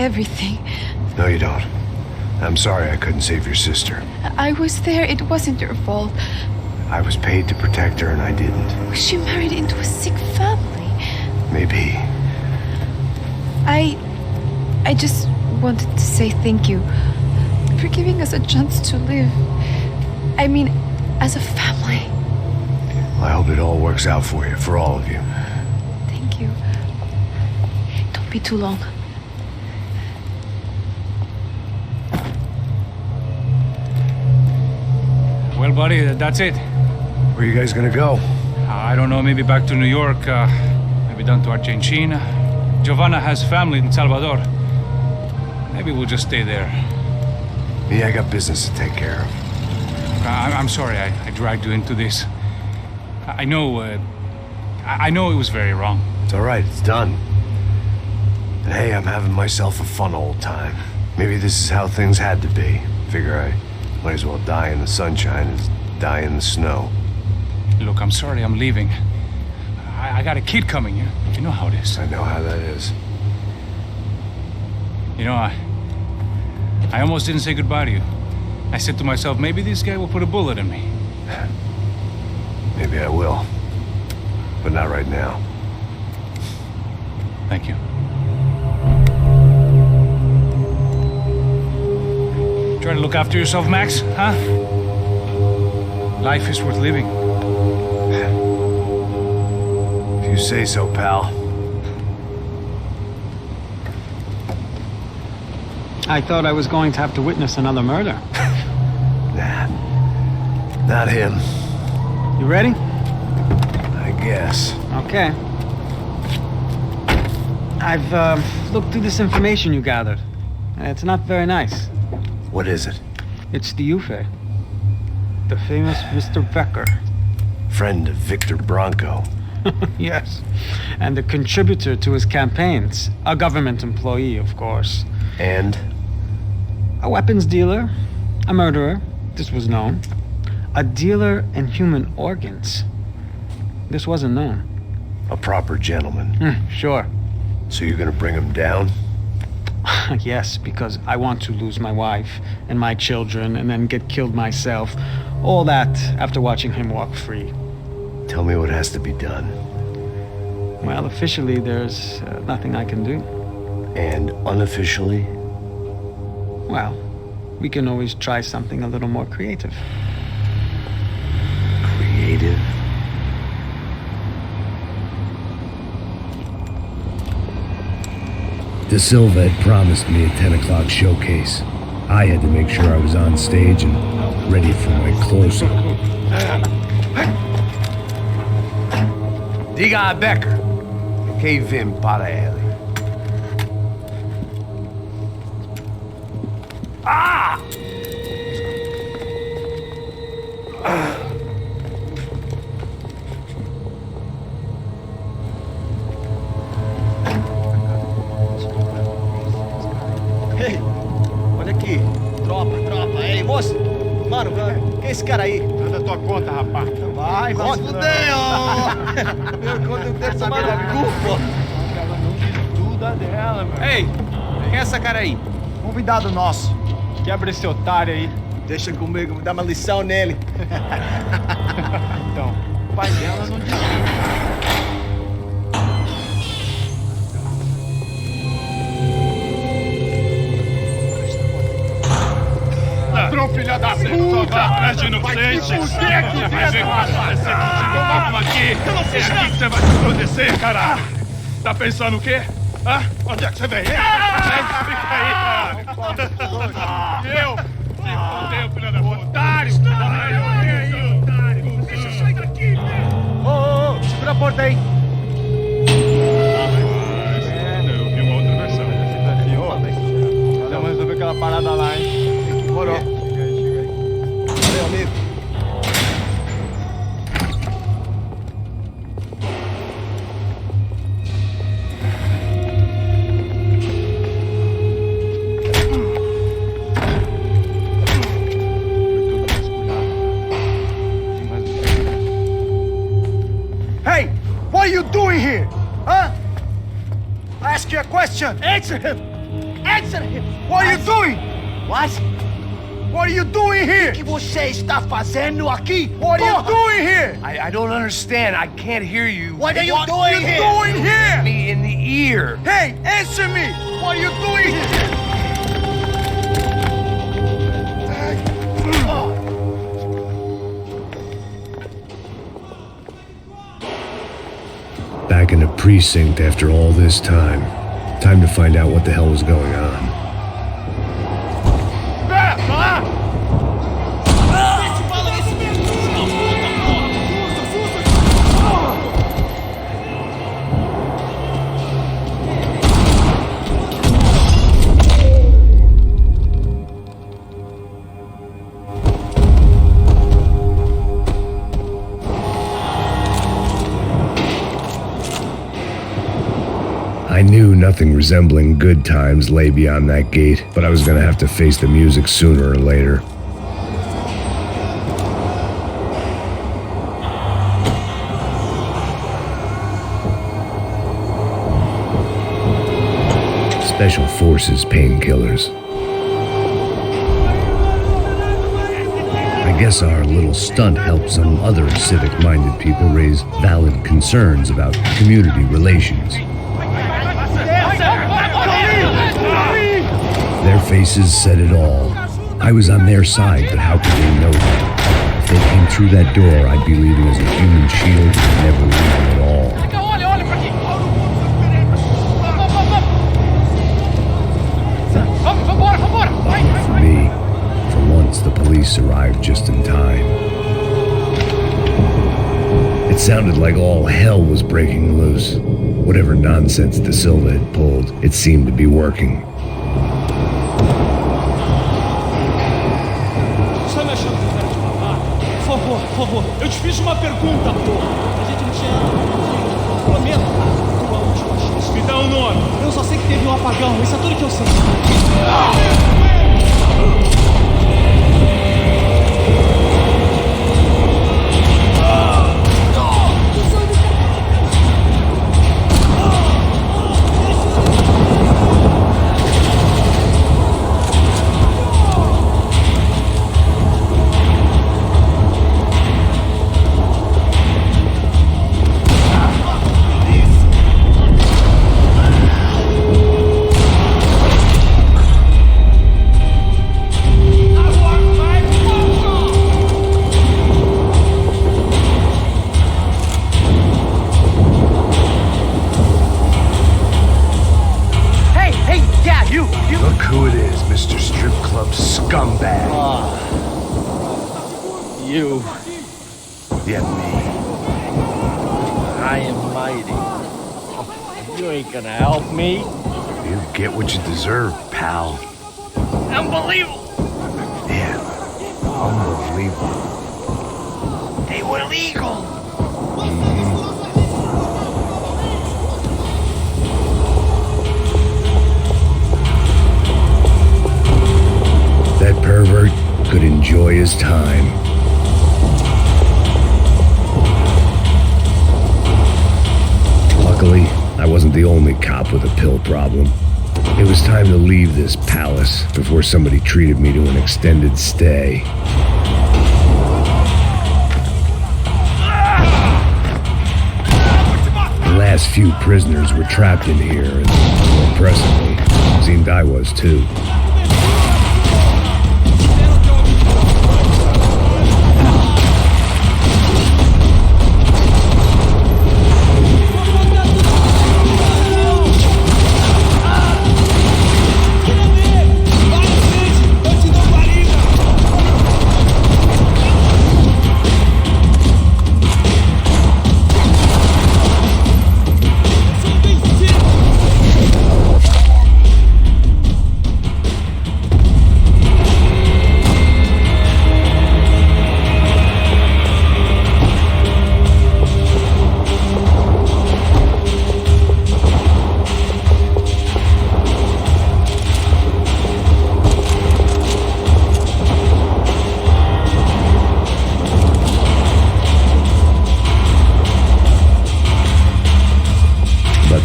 everything. No, you don't. I'm sorry I couldn't save your sister. I was there. It wasn't your fault. I was paid to protect her and I didn't. She married into a sick family. Maybe. I just wanted to say thank you for giving us a chance to live. I mean, as a family. I hope it all works out for you, for all of you. Thank you. Don't be too long. Well, buddy, that's it. Where are you guys gonna go? I don't know, maybe back to New York, maybe down to Argentina. Giovanna has family in Salvador. Maybe we'll just stay there. Me, I got business to take care of. I'm sorry I dragged you into this. I know it was very wrong. It's all right, it's done. And hey, I'm having myself a fun old time. Maybe this is how things had to be. Figure I might as well die in the sunshine as die in the snow. Look, I'm sorry I'm leaving. I got a kid coming. You know how it is. I know how that is. You know, I almost didn't say goodbye to you. I said to myself, maybe this guy will put a bullet in me. Maybe I will. But not right now. Thank you. Try to look after yourself, Max, huh? Life is worth living. If you say so, pal. I thought I was going to have to witness another murder. Nah. Not him. You ready? I guess. Okay. I've looked through this information you gathered. It's not very nice. What is it? It's the Ufe. The famous Mr. Becker. Friend of Victor Bronco. Yes. And a contributor to his campaigns. A government employee, of course. And? A weapons dealer. A murderer. This was known. A dealer in human organs. This wasn't known. A proper gentleman. Sure. So you're gonna bring him down? Yes, because I want to lose my wife and my children and then get killed myself. All that after watching him walk free. Tell me what has to be done. Well, officially, there's nothing I can do. And unofficially? Well, we can always try something a little more creative. Creative? De Silva had promised me a 10 o'clock showcase. I had to make sure I was on stage and ready for my close-up. Diga a Becker que vim para ele. Ah! Ei, olha aqui. Tropa. Ei, moço. Mano, quem é esse cara aí? Manda tua conta, rapaz. Vai, se fudeu! Meu conta não quero saber da culpa. Ela não diz tudo dela, meu. Ei, quem é essa cara aí? Convidado nosso. Quebra esse otário aí. Deixa comigo, me dá uma lição nele. Então, o pai dela não diz. Ladrão, filha da puta! Atrás de inocentes! Vai ver como vai ser contigo mesmo aqui! É aqui que você vai se escondecer, cara! Tá pensando o quê? Hã? Onde é que você vem? Fica aí, cara! Eu? Se fodeu, filha da puta! Otário! Otário! Deixa eu sair daqui, meu! Ô, segura a porta aí! Eu vi uma outra versão. Vamos resolver aquela parada lá, hein? Demorou. Chega aí. Valeu, amigo. Hey! What are you doing here? Huh? I ask you a question. Answer him! Answer Answer him! What are you doing? What? What are you doing here? O que você está fazendo aqui? What are you doing here? I don't understand. I can't hear you. What are you What doing are you here? doing here? Me in the ear. Hey, answer me! What are you doing here? Back in the precinct after all this time. Time to find out what the hell was going on. I knew nothing resembling good times lay beyond that gate, but I was gonna have to face the music sooner or later. Special Forces painkillers. I guess our little stunt helped some other civic-minded people raise valid concerns about community relations. Their faces said it all. I was on their side, but how could they know that? If they came through that door, I'd be leaving as a human shield and never leaving at all. Lucky for me, for once the police arrived just in time. It sounded like all hell was breaking loose. Whatever nonsense the Silva had pulled, it seemed to be working. Por favor, eu te fiz uma pergunta, pô. A gente não tinha... Prometo, tua última chance. Me dá um nome. Eu só sei que teve um apagão, isso é tudo que eu sei. You. Yeah, me. I am mighty. You ain't gonna help me. You get what you deserve, pal. Unbelievable. Yeah. Unbelievable. They were legal. That pervert could enjoy his time. Luckily, I wasn't the only cop with a pill problem. It was time to leave this palace before somebody treated me to an extended stay. The last few prisoners were trapped in here, and more impressively, it seemed I was too.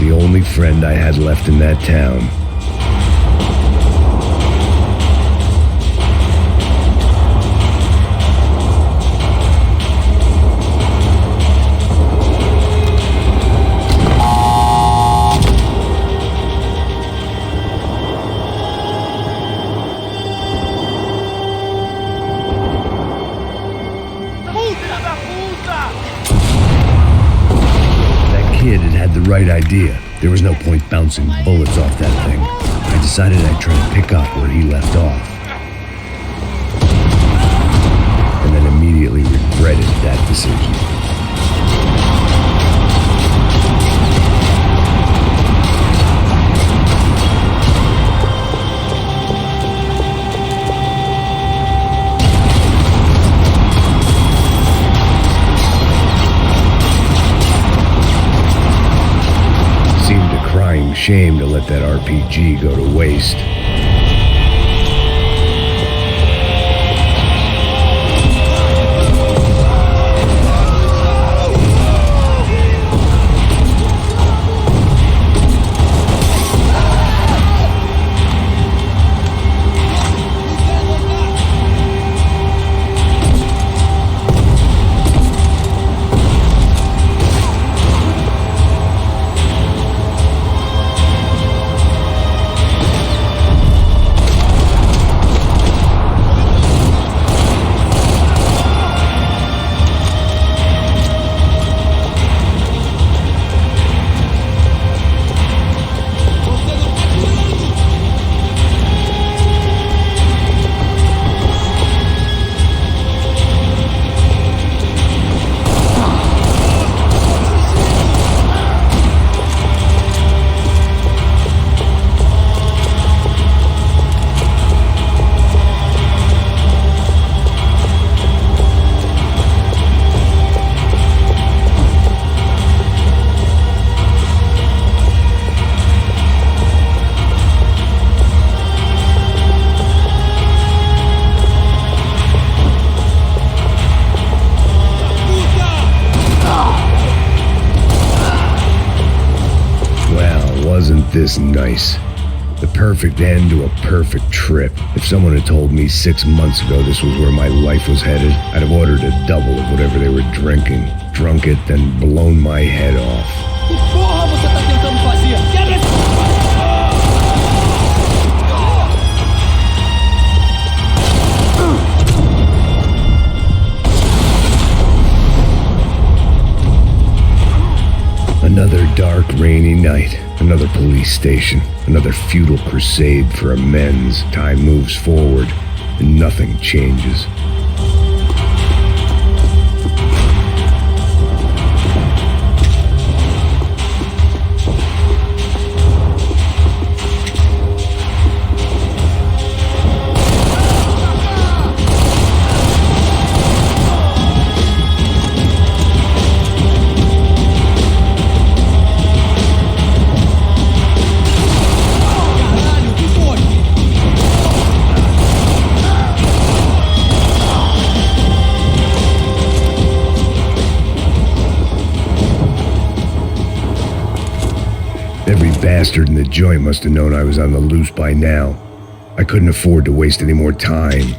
The only friend I had left in that town. right idea. There was no point bouncing bullets off that thing. I decided I'd try to pick up where he left off. And then immediately regretted that decision. Shame to let that RPG go to waste. This nice. The perfect end to a perfect trip. If someone had told me 6 months ago this was where my life was headed, I'd have ordered a double of whatever they were drinking, drunk it, then blown my head off. Que porra você tá tentando fazer? Quebra esse... Another dark, rainy night. Another police station. Another futile crusade for amends. Time moves forward, and nothing changes. Bastard in the joint must have known I was on the loose by now. I couldn't afford to waste any more time.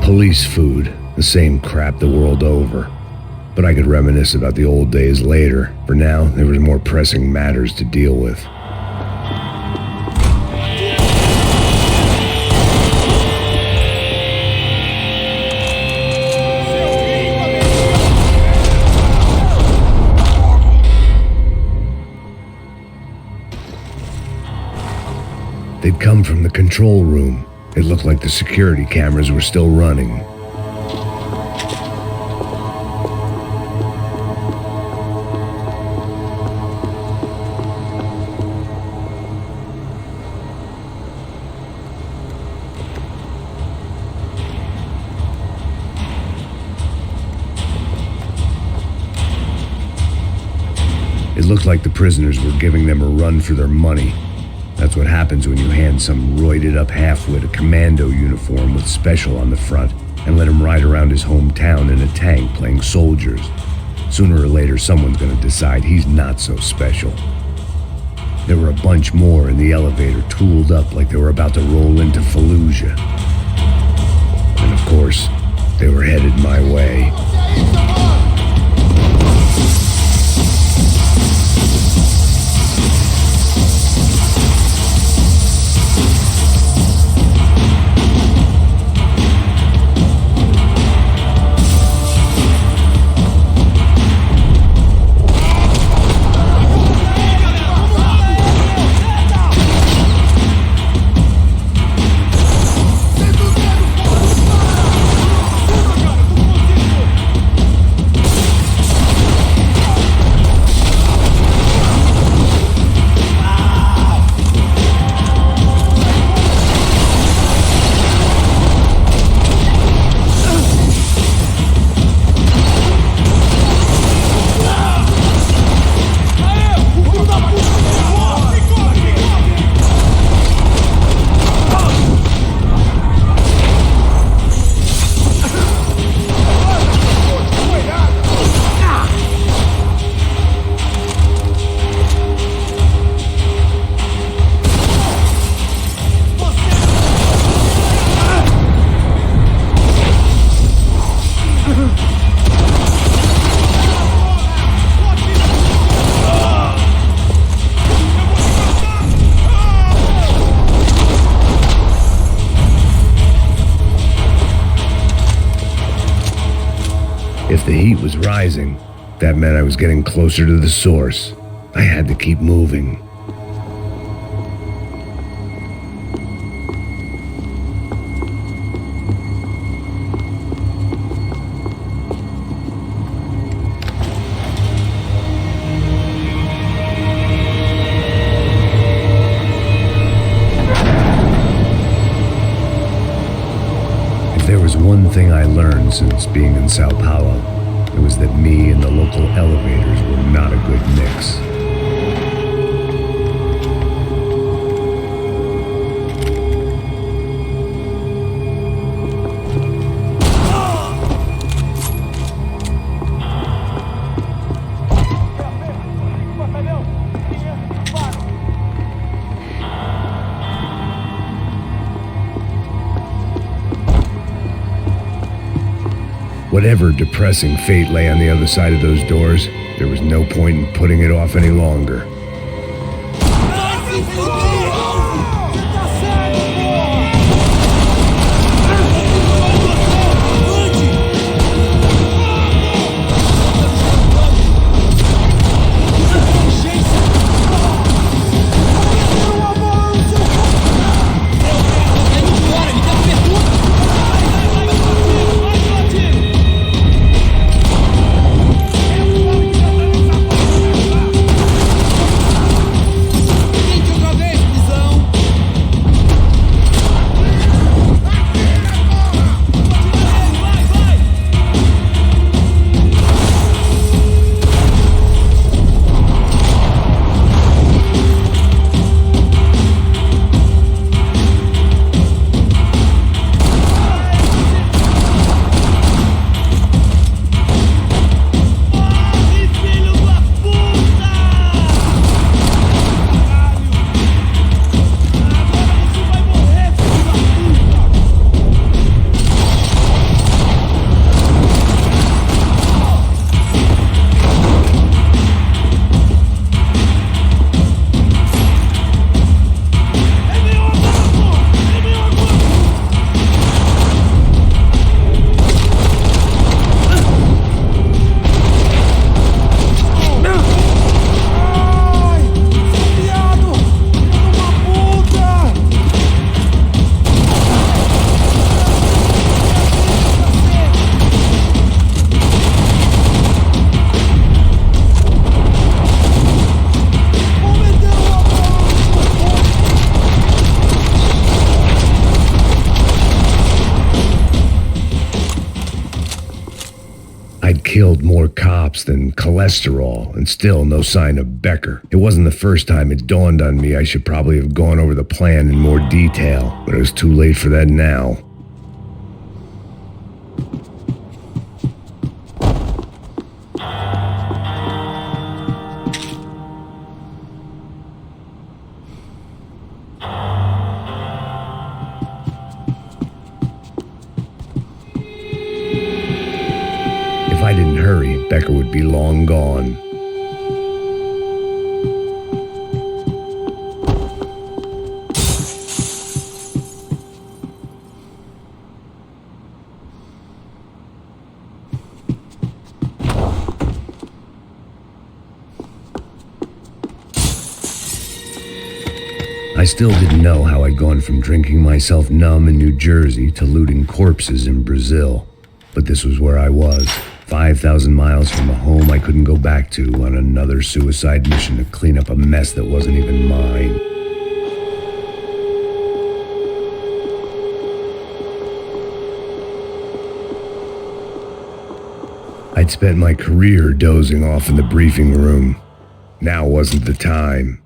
Police food, the same crap the world over. But I could reminisce about the old days later. For now, there was more pressing matters to deal with. They'd come from the control room. It looked like the security cameras were still running. It looked like the prisoners were giving them a run for their money. That's what happens when you hand some roided up halfwit a commando uniform with special on the front and let him ride around his hometown in a tank playing soldiers. Sooner or later, someone's gonna decide he's not so special. There were a bunch more in the elevator, tooled up like they were about to roll into Fallujah. And of course, they were headed my way. If the heat was rising, that meant I was getting closer to the source. I had to keep moving. If there was one thing I learned since being in Sao Paulo, it was that me and the local elevators were not a good mix. Whatever depressing fate lay on the other side of those doors, there was no point in putting it off any longer. killed more cops than cholesterol, and still no sign of Becker. It wasn't the first time it dawned on me I should probably have gone over the plan in more detail, but it was too late for that now. If I didn't hurry, Becker would be long gone. I still didn't know how I'd gone from drinking myself numb in New Jersey to looting corpses in Brazil. But this was where I was, 5,000 miles from a home I couldn't go back to, on another suicide mission to clean up a mess that wasn't even mine. I'd spent my career dozing off in the briefing room. Now wasn't the time.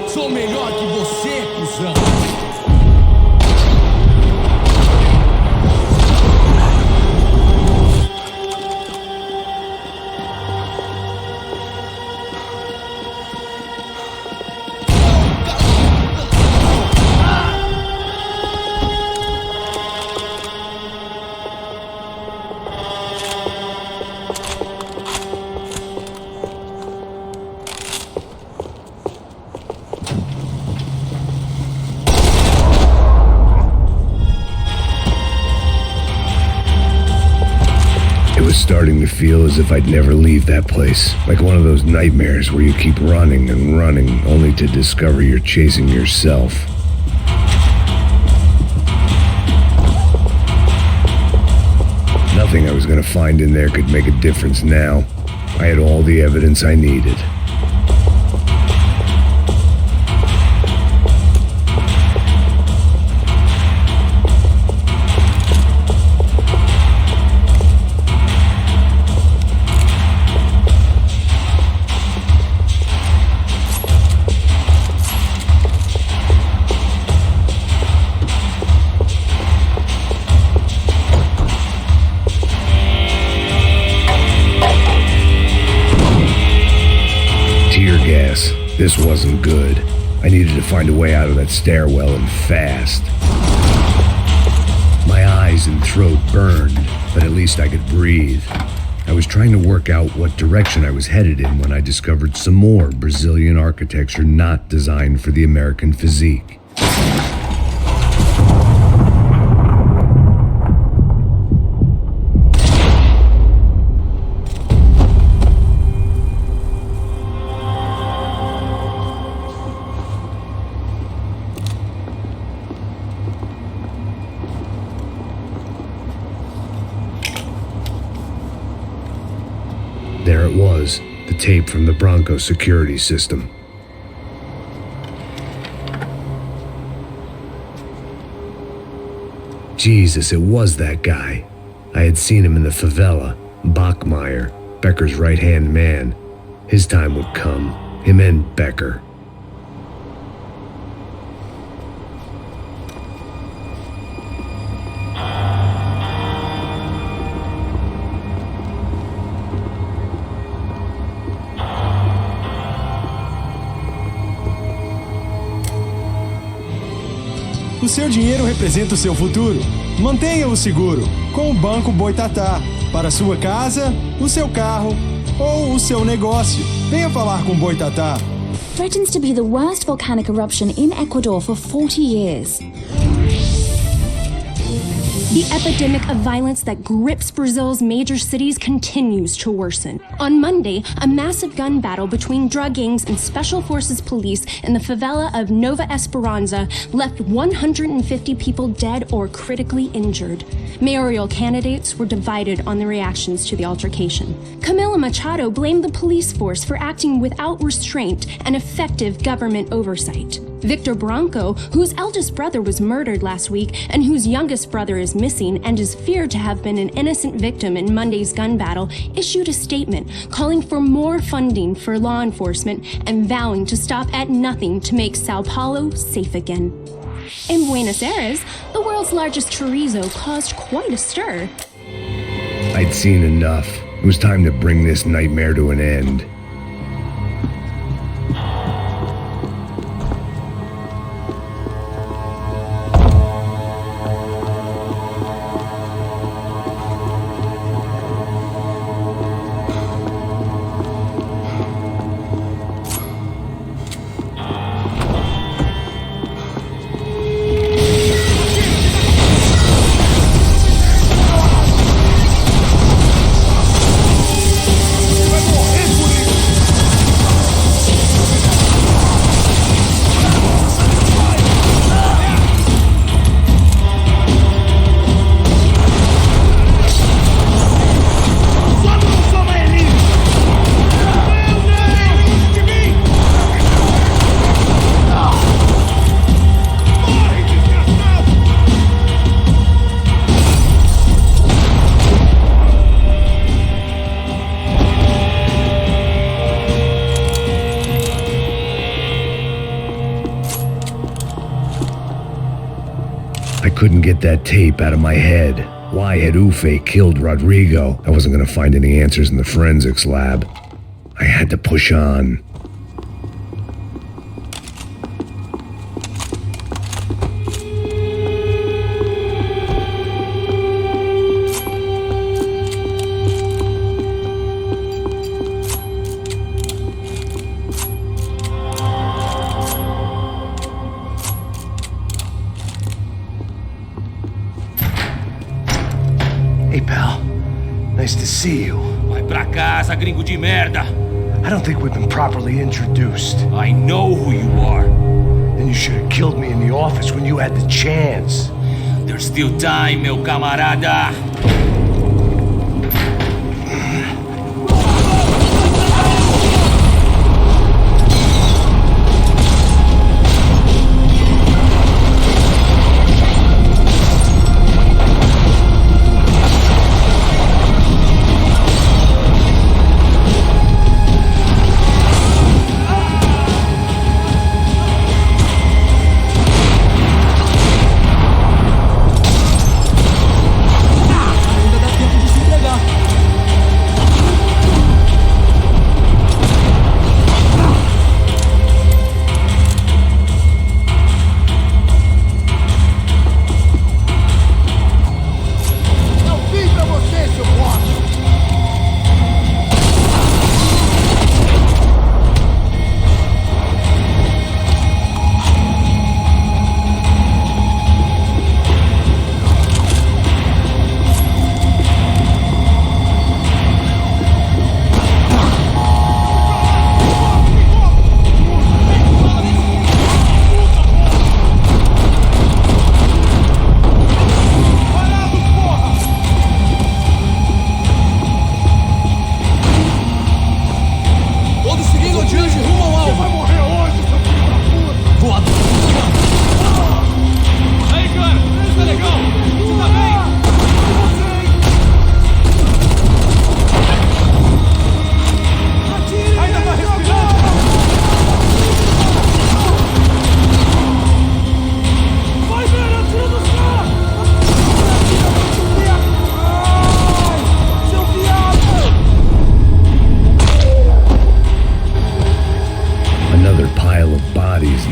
Sou melhor que você, cuzão! Starting to feel as if I'd never leave that place. Like one of those nightmares where you keep running and running, only to discover you're chasing yourself. Nothing I was going to find in there could make a difference now. I had all the evidence I needed. This wasn't good. I needed to find a way out of that stairwell, and fast. My eyes and throat burned, but at least I could breathe. I was trying to work out what direction I was headed in when I discovered some more Brazilian architecture not designed for the American physique. There it was, the tape from the Bronco security system. Jesus, it was that guy. I had seen him in the favela, Bachmeyer, Becker's right-hand man. His time would come, him and Becker. O seu dinheiro representa o seu futuro. Mantenha-o seguro com o Banco Boitatá. Para a sua casa, o seu carro ou o seu negócio. Venha falar com Boitatá. Threatens to be the worst volcanic eruption in Ecuador for 40 years. The epidemic of violence that grips Brazil's major cities continues to worsen. On Monday, a massive gun battle between drug gangs and special forces police in the favela of Nova Esperanca left 150 people dead or critically injured. Mayoral candidates were divided on the reactions to the altercation. Camila Machado blamed the police force for acting without restraint and effective government oversight. Victor Branco, whose eldest brother was murdered last week and whose youngest brother is missing and is feared to have been an innocent victim in Monday's gun battle, issued a statement calling for more funding for law enforcement and vowing to stop at nothing to make Sao Paulo safe again. In Buenos Aires, the world's largest chorizo caused quite a stir. I'd seen enough. It was time to bring this nightmare to an end. Couldn't get that tape out of my head. Why had Ufe killed Rodrigo? I wasn't gonna find any answers in the forensics lab. I had to push on. Nice to see you. Vai pra casa, gringo de merda. I don't think we've been properly introduced. I know who you are. Then you should have killed me in the office when you had the chance. There's still time, meu camarada.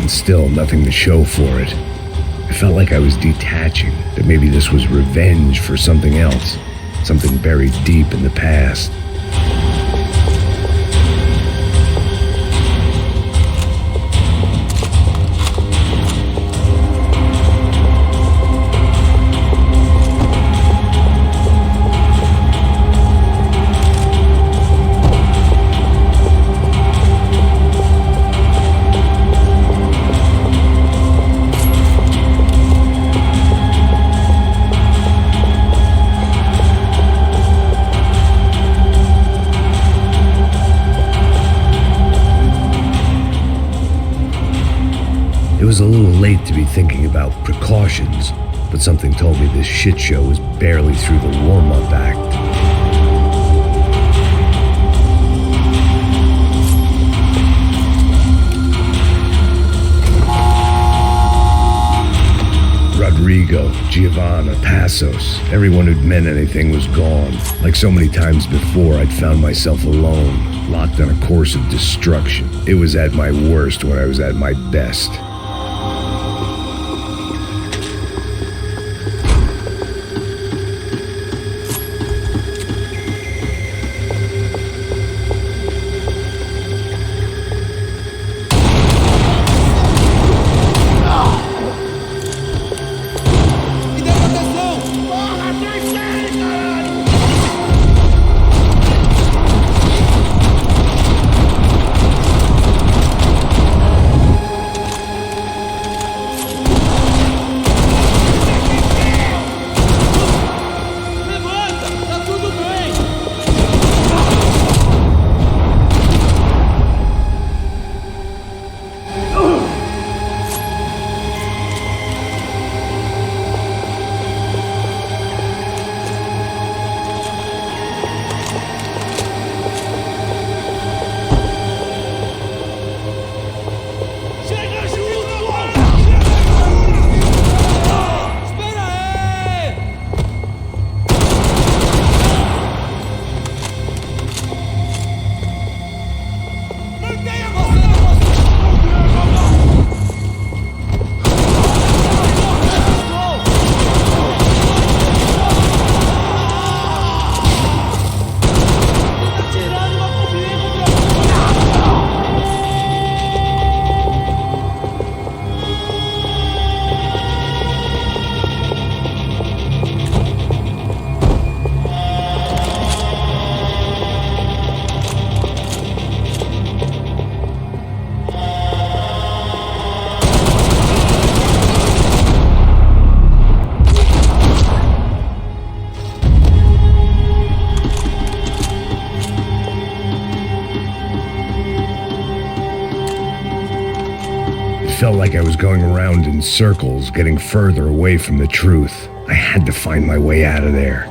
Still nothing to show for it. I felt like I was detaching, that maybe this was revenge for something else, something buried deep in the past. It was a little late to be thinking about precautions, but something told me this shit show was barely through the warm-up act. Rodrigo, Giovanna, Passos, everyone who'd meant anything was gone. Like so many times before, I'd found myself alone, locked on a course of destruction. It was at my worst when I was at my best. Felt like I was going around in circles, getting further away from the truth. I had to find my way out of there.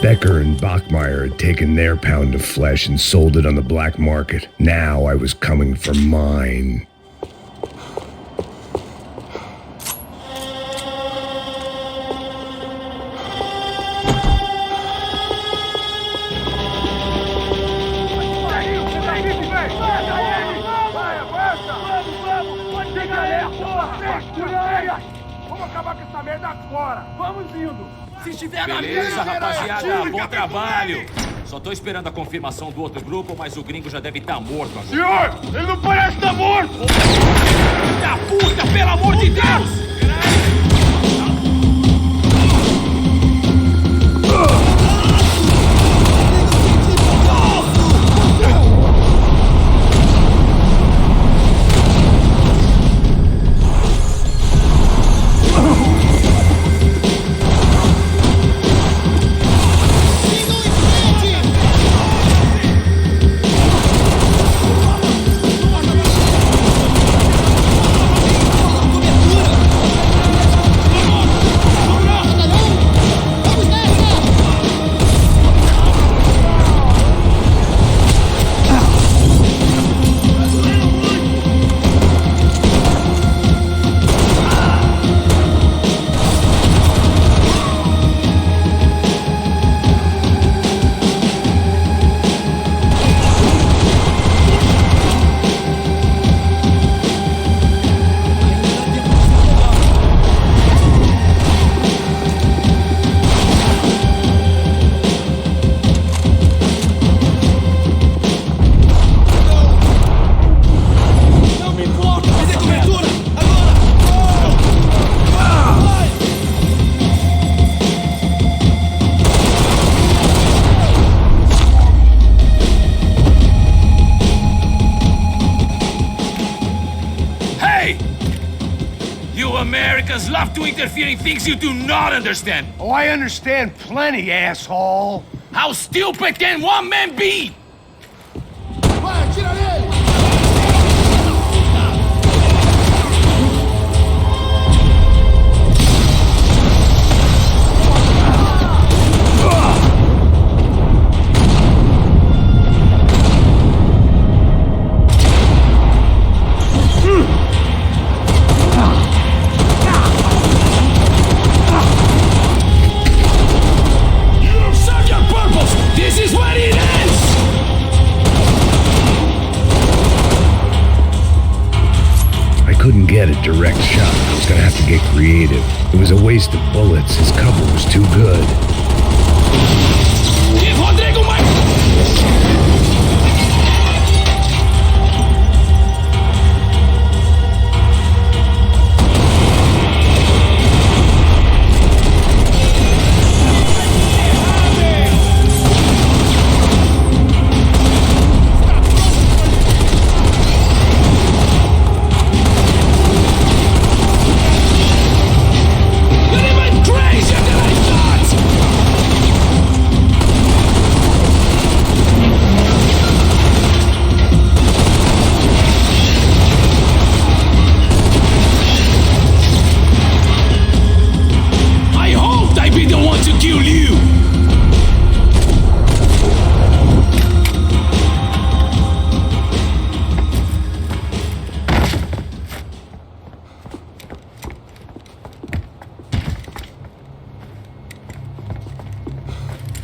Becker and Bachmeyer had taken their pound of flesh and sold it on the black market. Now I was coming for mine. Beleza, rapaziada, bom trabalho. Só tô esperando a confirmação do outro grupo, mas o gringo já deve estar morto agora. Senhor, ele não parece estar morto! Da puta, pelo amor de Deus! Americans love to interfere in things you do not understand. Oh, I understand plenty, asshole. How stupid can one man be? Vai, atira nele! Couldn't get a direct shot. I was gonna have to get creative. It was a waste of bullets. His cover was too good. Give Rodrigo my...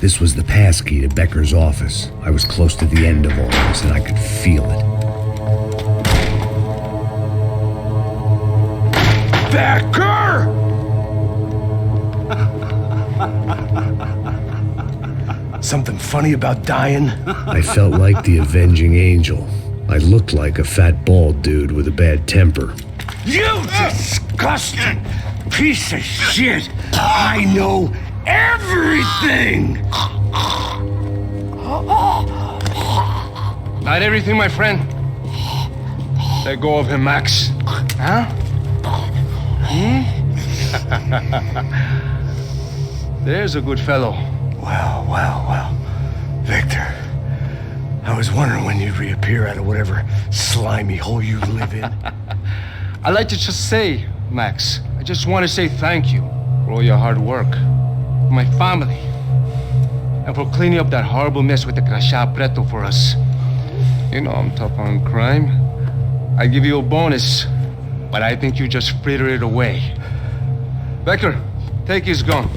This was the passkey to Becker's office. I was close to the end of all this, and I could feel it. Becker! Something funny about dying? I felt like the avenging angel. I looked like a fat bald dude with a bad temper. You disgusting piece of shit! I know everything! Not everything, my friend. Let go of him, Max. Huh? There's a good fellow. Well. Victor, I was wondering when you'd reappear out of whatever slimy hole you live in. I'd like to just say, Max, I just want to say thank you for all your hard work. My family. and for cleaning up that horrible mess with the crachá preto for us. You know I'm tough on crime. I give you a bonus, but I think you just fritter it away. Becker, take his gun.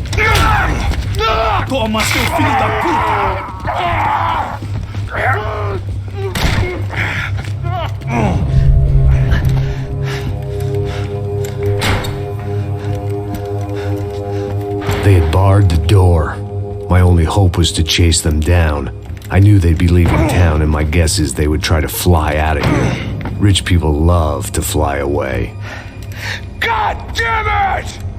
Toma, seu filho da puta! They had barred the door. My only hope was to chase them down. I knew they'd be leaving town, and my guess is they would try to fly out of here. Rich people love to fly away. God damn it!